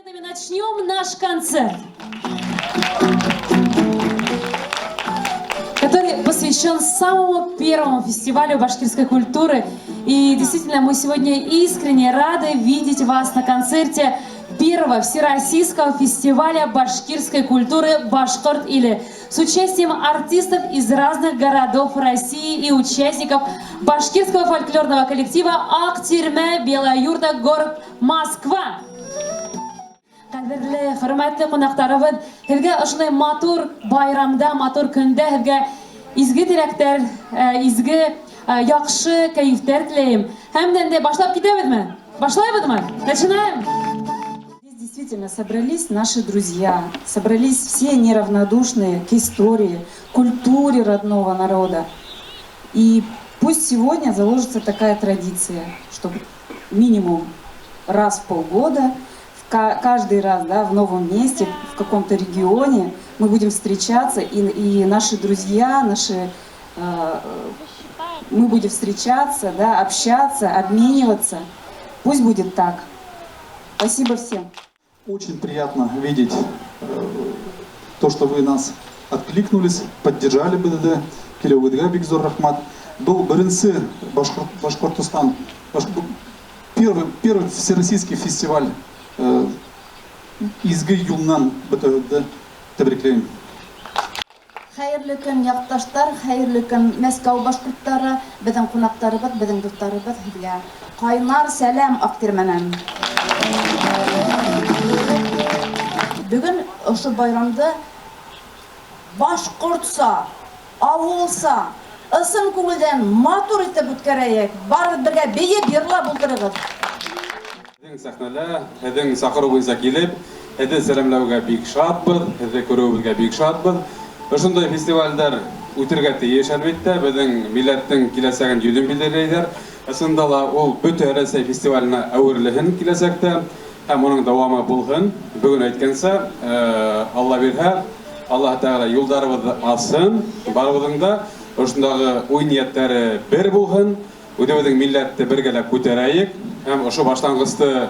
Начнем наш концерт, который посвящен самому первому фестивалю башкирской культуры. И действительно, мы сегодня искренне рады видеть вас на концерте первого всероссийского фестиваля башкирской культуры «Башкорт или» с участием артистов из разных городов России и участников башкирского фольклорного коллектива «Актирме», Белоюрта, город Москва. Кадерле, хөрмәтле кунактарыбыз, һезгә ошолай матур байрамда, матур көндә һезгә изге теләктәр, изге яхшы кәефтәр теләйм. Һәм дә башлап китәбезме? Башлайбызмы? Начинаем. Здесь действительно собрались наши друзья, собрались все неравнодушные к истории, культуре родного народа. И пусть сегодня заложится такая традиция, чтобы минимум раз в полгода, каждый раз, да, в новом месте, в каком-то регионе мы будем встречаться, и наши друзья, мы будем встречаться, да, общаться, обмениваться. Пусть будет так. Спасибо всем. Очень приятно видеть то, что вы нас откликнулись, поддержали БДД. Келеуэдга Бигзор Рахмат. Был Баренцы, Башкортостан. Первый всероссийский фестиваль изге юлнан бөтәгедә тәбрикләйм. Хәерле көн, якташтар, хәерле көн, Мәскәү башкортлары, безнең кунактарыбыз, безнең дусларыбыз һезгә. Кайнар сәлам Актирмәннән. Бүген ошо байрамда башкортса, авылса, ысын күңелдән матур итеп үткәрәйек. Барыбыз бергә бейеп, йырлап ултырыгыз. Сәхнәлә, һеҙҙең саҡырыуығыҙға килеп, һеҙҙе сәләмләүгә бик шатбыҙ, һеҙҙе күреүебеҙгә бик шатбыҙ. Ошондай фестивалдәр үтергә тейеш, әлбиттә, беҙҙең милләттең киләсәген йөҙөн билдәләйҙәр. Ысында ла ул бөтә Рәсәй фестиваленә әүерлеһен киләсәктә, һәм уның дауамы булһын. Бөгөн әйткәнсә, Алла бирһә, Аллаһ Тәғәлә юлдарыбыҙҙы асын, барыбыҙҙың да ошондағы уй ниәттәре бер булһын, үҙебеҙҙең милләтте бергәләп күтәрәйек. Һәм ошо башланғысты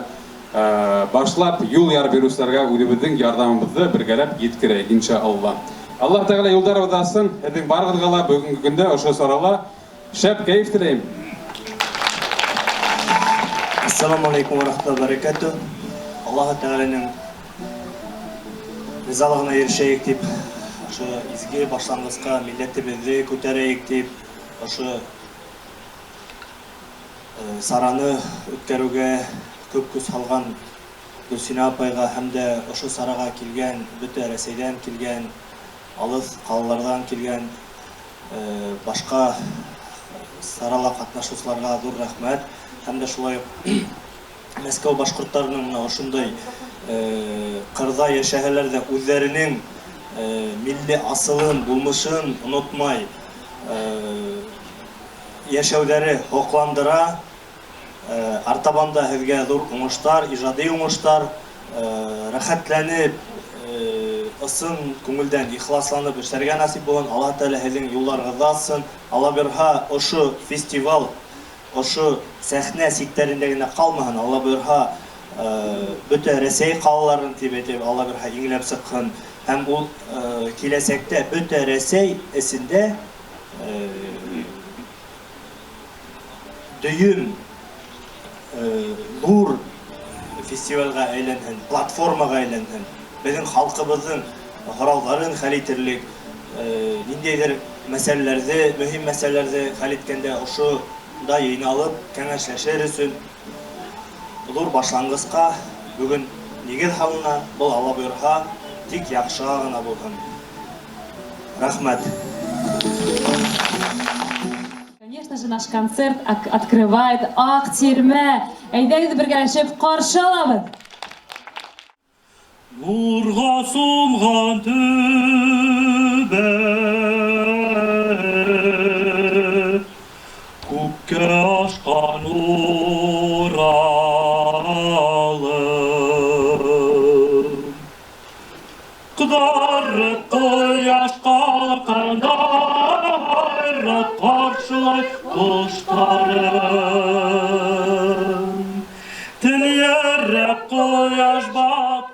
башлап, юл яр бирүселәргә үҙебеҙҙең ярҙамыбыҙҙы бергәләп еткерәйек, иншаалла. Аллаһ Тәғәлә юлдарыбыҙҙы асын, һеҙҙең барығыҙға ла бөгөнгө көндә ошо сарала шәп кәйеф теләйем. Ассаламу алейкум ва рахматуллахи ва баракатуһ. Аллаһ Тәғәләнең ризалығына ирешәйек дип, ошо изге башланғысҡа милләтебеҙҙе күтәрәйек дип, ошо сараны үткәреүгә күп көс һалған Гөлсинә апайға һәм дә ошо сараға килгән, бөтә Рәсәйҙән килгән, алыҫ ҡалаларҙан килгән башҡа сарала ҡатнашыусыларға ҙур рәхмәт. Һәм дә шулай Мәскәү башҡорттарының ошондай ҡырҙа йәшәһәләр ҙә үҙҙәренең милли асылын, булмышын онотмай йәшәүҙәре һоҡландыра. Артабанда һеҙгә ҙур уңыштар, ижади уңыштар, рәхәтләнеп, ысын күңелдән ихласланып эшләргә насип булһын. Аллаһ Тәғәлә һеҙҙең юлдарығыҙҙы асын. Алла бирһә, ошо фестиваль, ошо сәхнә сиктәрендә генә ҡалмаһын. Алла бирһә, бөтә Рәсәй ҡалаларын тибеп, Алла бирһә иңләп сыҡһын. Һәм ул киләсәктә бөтә Рәсәй эсендә дөйөм ҙур фестивалгә әйләнһен, платформаға әйләнһен. Беҙҙең халҡыбыҙҙың һорауҙарын хәл итерлек, ниндәйҙер мәсьәләләрҙе, мөһим мәсьәләләрҙе хәл иткәндә ошонда йыйналып, кәңәшләшер өсөн ҙур башланғысҡа бөгөн нигеҙ һалына. Был Алла бойорһа, тик яҡшыға ғына булһын. Рәхмәт. Конечно же, наш концерт открывает Актирме. Әйдәгеҙ бергәләшеп ҡаршы алабыҙ. Нурға сумған төбәк, күккә ашқан Уралым. Ҡыҙарып ҡояш ҡалҡҡанда, ҡаршылай ҡоштарым. Төньярыҡ ҡояш бат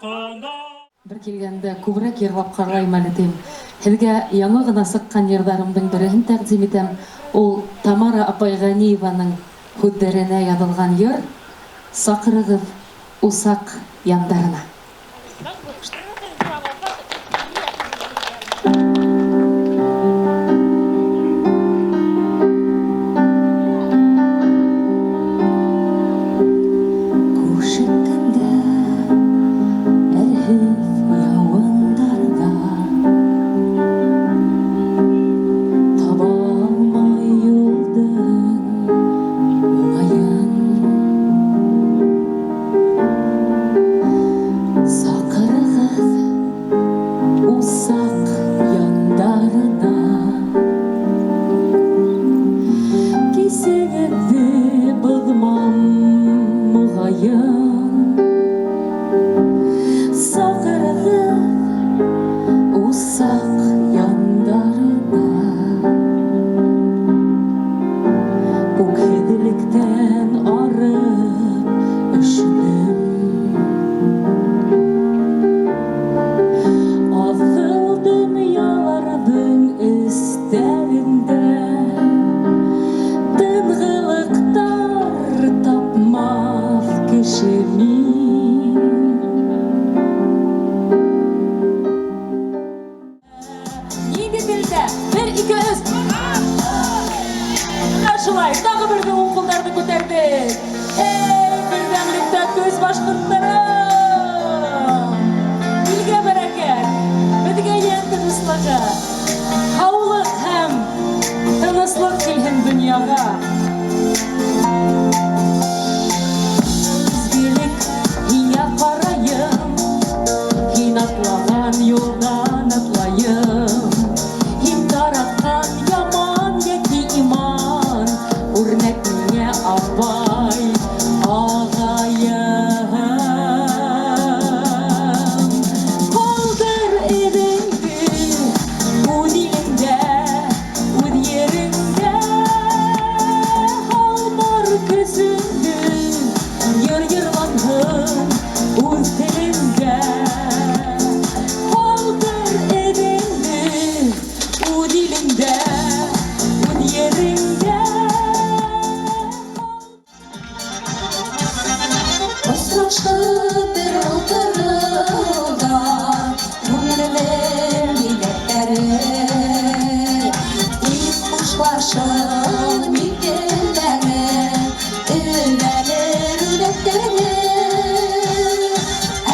килгәндә күбрәк йырлап карлайм әле дим. Һеҙгә яңы гына сыккан йырҙарымдың береһен тәҡдим итәм. Ул Тамара апай Ғәниеваның һүҙҙәренә яҙылған йыр «Саҡырығыҙ усаҡ яндарына». Шулай, тағы бірге оң қолдарды көтердік. Бірдәмлікті көз башқұрттарым. Илге бәрәкәт, бізге ен тыныслығы. Хаулық һәм тыныслық килһен дөньяға. Изгелек һиңә ҡарайым, һин атлаған юлдан атлайым. Һин таратҡан яман йәки иман, үрнәк миңә апай ағайым. Ҡалдыр эҙеңде үҙ илеңдә, үҙ ереңдә, һалмар көсөңдө йыр йырланһын үҙ телеңдә. Ҡалдыр эҙеңде үҙ илеңдә, үҙ ереңдә. Осрашып бер ултырыуҙа күңелдең биләктәре, тиҙ хушлашып миҙгелдәре, өҙәлер үҙәктәре.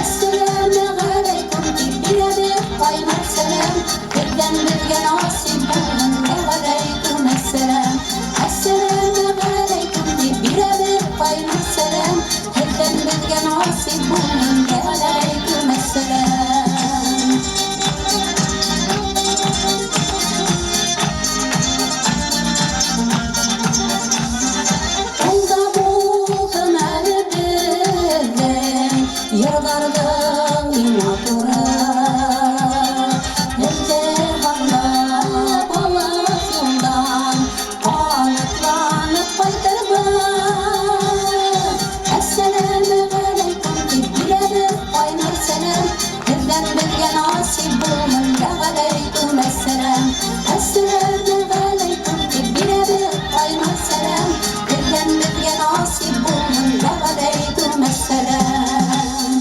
Әссәләмү-ғәләйкүм тип бирәбеҙ ҡайнар сәләм, һеҙҙән беҙгә насип булһын. Вәғәләйкүм әссәләм. Әссәләмү-ғәләйкүм тип бирәбеҙ ҡайнар сәләм, һеҙҙән беҙгә насип булһын. Вәғәләйкүм әссәләм. Ҡулда булһын әле беҙҙең йырҙарҙың иң матуры. Беҙҙе һанлап алып юлдан ҡанатланып ҡайтырбыҙ. Әссәләмү-ғәләйкүм тип бирәбеҙ ҡайнар сәләм, һеҙҙән беҙгә насип булһын. Вәғәләйкүм әссәләм. Әссәләмү-ғәләйкүм тип бирәбеҙ ҡайнар сәләм, һеҙҙән беҙгә насип булһын. Вәғәләйкүм әссәләм.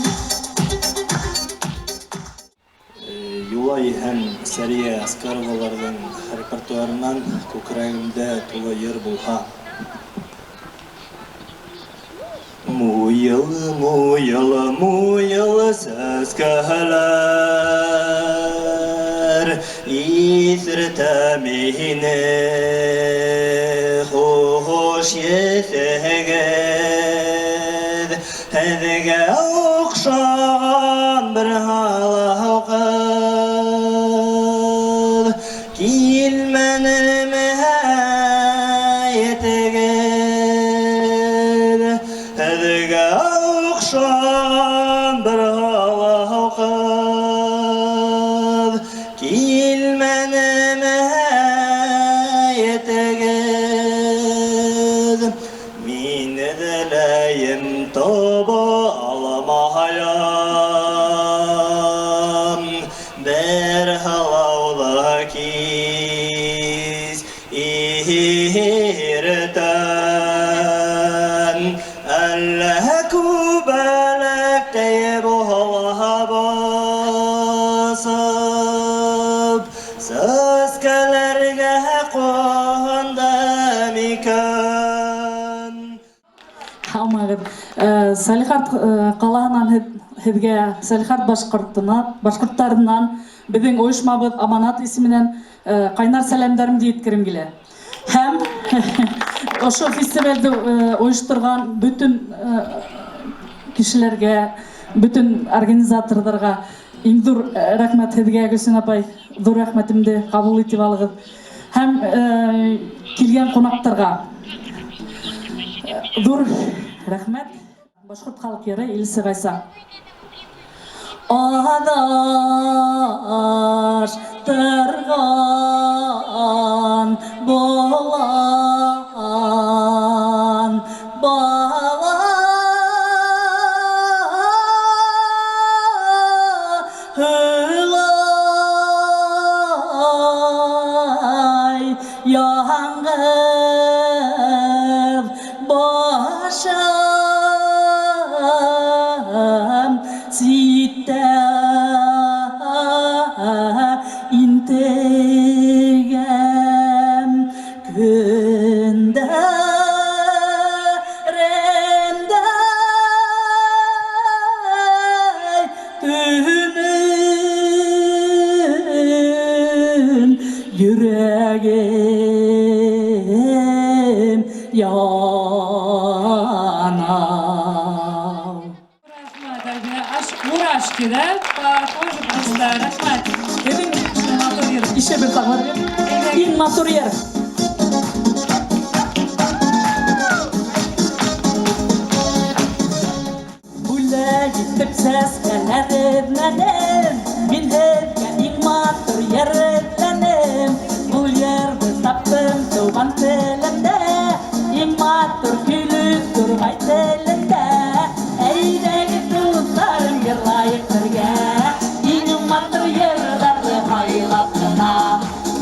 Юлай һәм Сәрия Аскароваларҙың репертуарынан күкрәгемдә тулы йыр булһа. Муйылы, муйылы, муйылы сәскәләр иҫертә мине хуш еҫегеҙ. Һеҙгә оҡшаған бер һалау ҡыҙ килмәнеме етегеҙ. Һеҙгә оҡшаған бер һалау ҡыҙ килмәнеме етегеҙ. Мин эҙләйем таба алмайым, алмағыр. Салихард қалағынан хедге Салихард башқұрттарынан біздің ойышмабыд аманат исіменен қайнар сәлемдерімді еткерім келе. Һәм ошо фестивальды ойыштырған бүтін кишилерге, бүтін организаторларға иң зур рахмет хедге Гүлсен апай, зур рахметімді қабыл етіп алығыз. Һәм келген қонақтарға зур рахмет. Башқұрт халық ері Елісі Ғайса. Адаштырған болан бала хылай яңғып башым ситті интегем күндерімдей түнін yüreğim yanar. Мурашки, да? Похоже просто. Рахмат. İşe bir tağlar ver. İn motor yer. Bule gittim seslenlerim. Min hevke in motor yerlerim. Bu yerde taptım tuğan telemde. In motor gülüp durgay telemde. Eydeki tutlarım bir layıktırga. In motor yerlerde haylatına.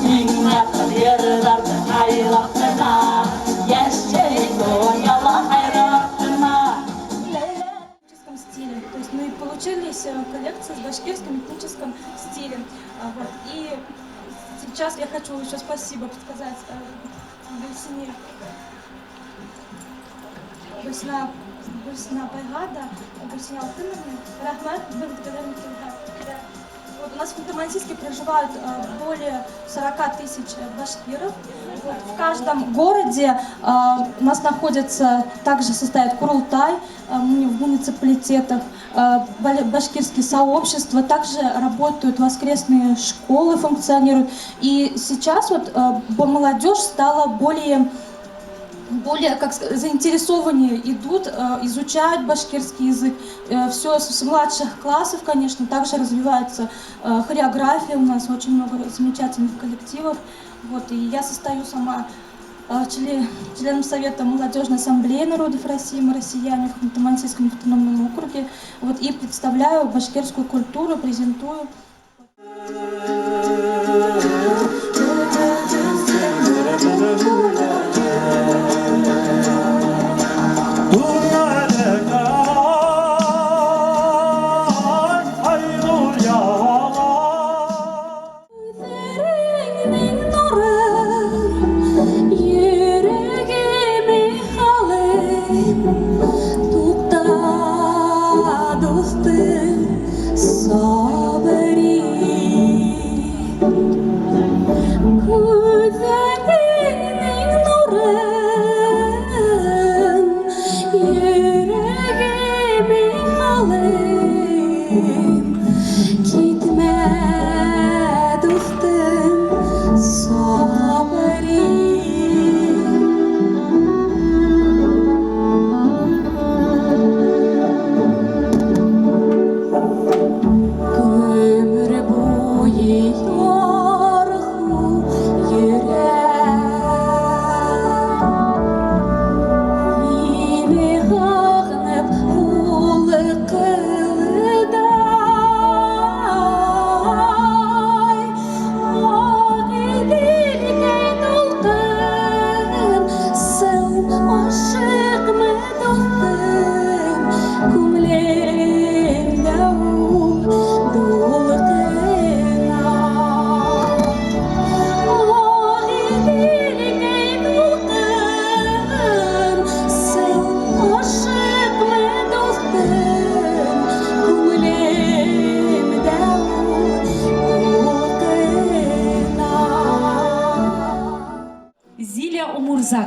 In motor yerlerde haylatına. Yaşayın doğayalı hayratına. Стиле. То есть мы получились коллекции с башкирским этническим стилем. Вот. И сейчас я хочу еще спасибо сказать Гульсина Байгада, Гульсине Алтыновне. Рахмат, благодарим тебя. Вот, у нас в Ханты-Мансийске проживают более 40 тысяч башкиров. Вот, в каждом городе у нас находится, также состоит Курултай, в муниципалитетах, башкирские сообщества, также работают воскресные школы, функционируют. И сейчас вот молодежь стала более как заинтересованнее идут, изучают башкирский язык. Все с младших классов, конечно, также развивается хореография. У нас очень много замечательных коллективов. Вот, и я состою сама членом Совета молодежной ассамблеи народов России, мы россияне в Ханты-Мансийском автономном округе. Вот, и представляю башкирскую культуру, презентую. Yeah.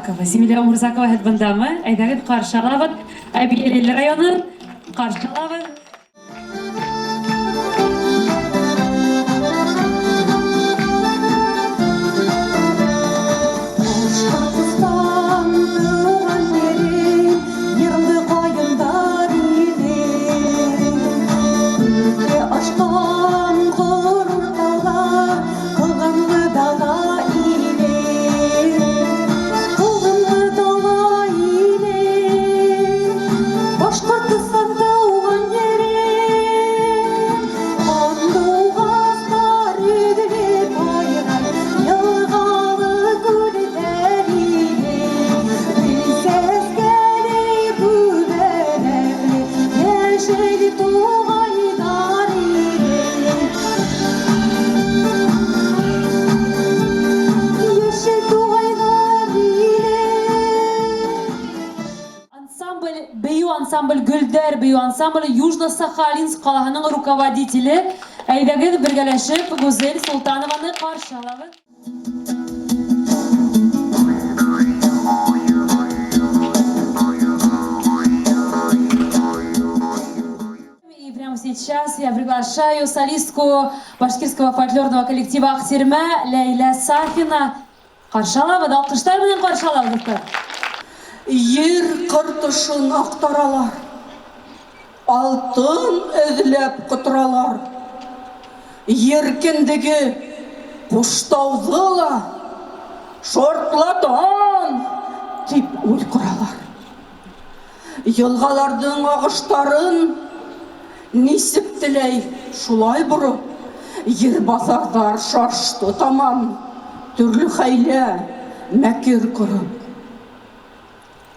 Умурзакова. Земля Умурзакова һәд бындамы? Әйдәгез каршы алабыз. Әбиеле районы каршы алабыз. Ансамбль Гөлдәр бию ансамбль Южно-Сахалинск калаһының руководителе әйдәгез бергәләшеп Гүзәл Султанованы каршы алабыз. И прямо сейчас я приглашаю солистку башкирского фольклорного коллектива Актерма Ләйлә Сафина. Каршы алабыз, алкыштар менән каршы алабыз. Ер кыртышын актаралар, алтын эзләп кытыралар. Еркендеге куштаудыла, шортлатан дип уй куралар. Елгалардың агыштарын нисек теләй шулай бурып, ер базардар шашты тамам, төрле хәйлә, мәкер күреп.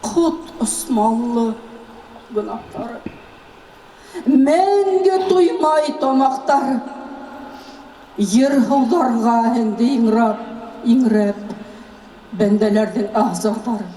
Кут османлы гынактары, мәңге туймай тамақтары, ерһылдарға әнді иңрәп, бәндәләрдің азардары.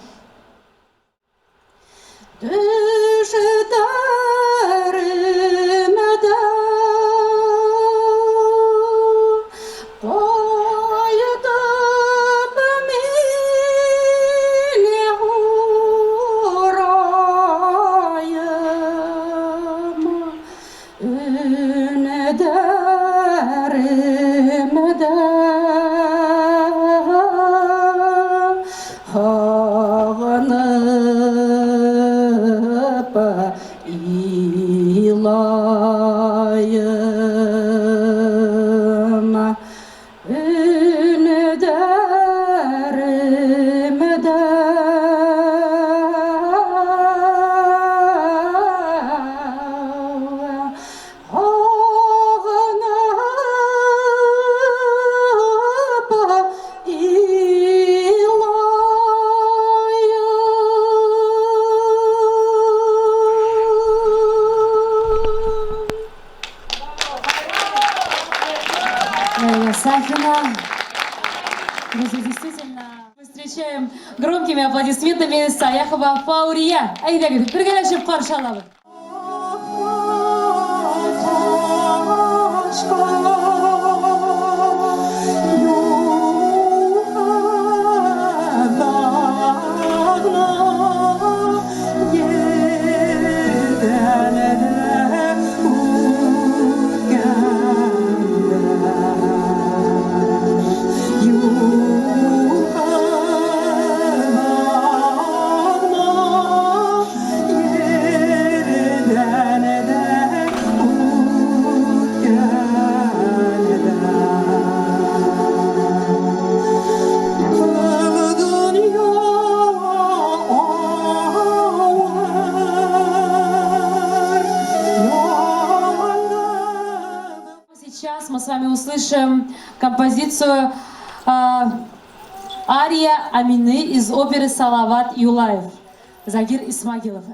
Сафина. Друзья, действительно, мы встречаем громкими аплодисментами Саяхова Фаурия. Әйдәгез, бергәләшеп каршы алабыз. Сейчас мы с вами услышим композицию «Ария Амины» из оперы «Салават Юлаев». Загир Исмагилов.